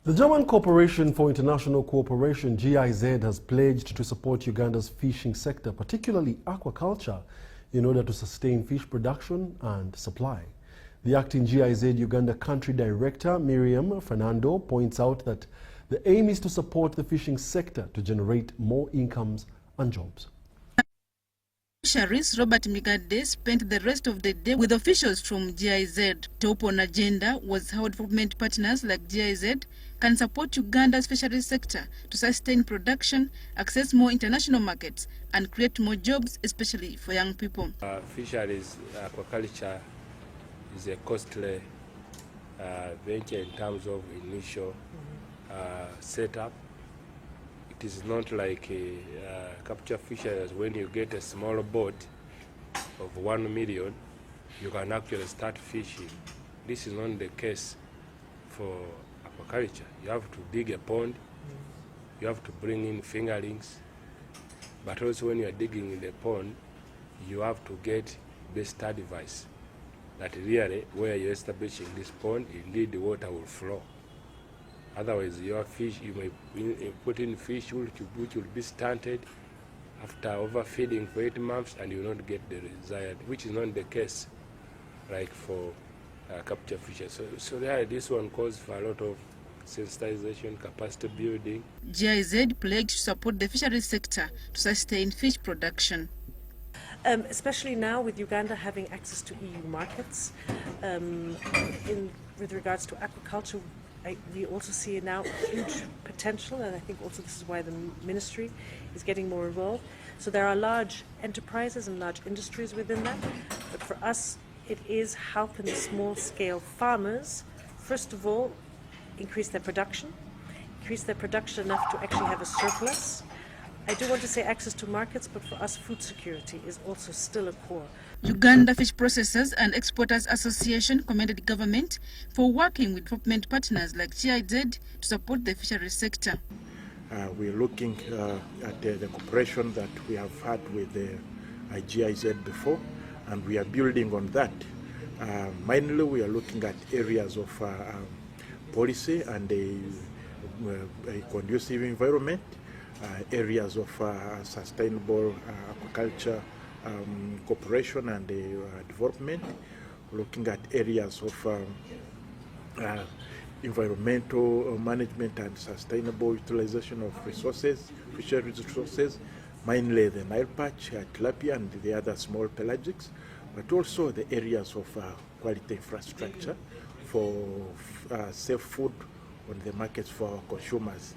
The German Corporation for International Cooperation, GIZ, has pledged to support Uganda's fishing sector, particularly aquaculture, in order to sustain fish production and supply. The acting GIZ Uganda country director, Miriam Fernando, points out that the aim is to support the fishing sector to generate more incomes and jobs. Fisheries Robert Migade spent the rest of the day with officials from GIZ. Top on agenda was how development partners like GIZ can support Uganda's fisheries sector to sustain production, access more international markets, and create more jobs, especially for young people. Fisheries aquaculture is a costly venture in terms of initial setup. It is not like capture fisheries. When you get a small boat of 1 million, you can actually start fishing. This is not the case for aquaculture. You have to dig a pond, you have to bring in fingerlings, but also when you are digging in the pond, you have to get best advice that really where you're establishing this pond, indeed the water will flow. Otherwise, your fish, you may put in fish which will be stunted after overfeeding for 8 months, and you will not get the desired, which is not the case like for capture fishes. So this one calls for a lot of sensitization, capacity building. GIZ pledged to support the fisheries sector to sustain fish production. Especially now with Uganda having access to EU markets, with regards to aquaculture, we also see now huge potential, and I think also this is why the ministry is getting more involved. So there are large enterprises and large industries within that, but for us it is how can the small-scale farmers, first of all, increase their production enough to actually have a surplus. I do want to say access to markets, but for us food security is also still a core. Uganda Fish Processors and Exporters Association commended the government for working with development partners like GIZ to support the fisheries sector. We're looking at the cooperation that we have had with the GIZ before, and we are building on that. Mainly we are looking at areas of policy and a conducive environment, areas of sustainable aquaculture cooperation and development, looking at areas of environmental management and sustainable utilization of resources, fisheries resources, mainly the Nile perch, tilapia and the other small pelagics, but also the areas of quality infrastructure for safe food on the markets for consumers.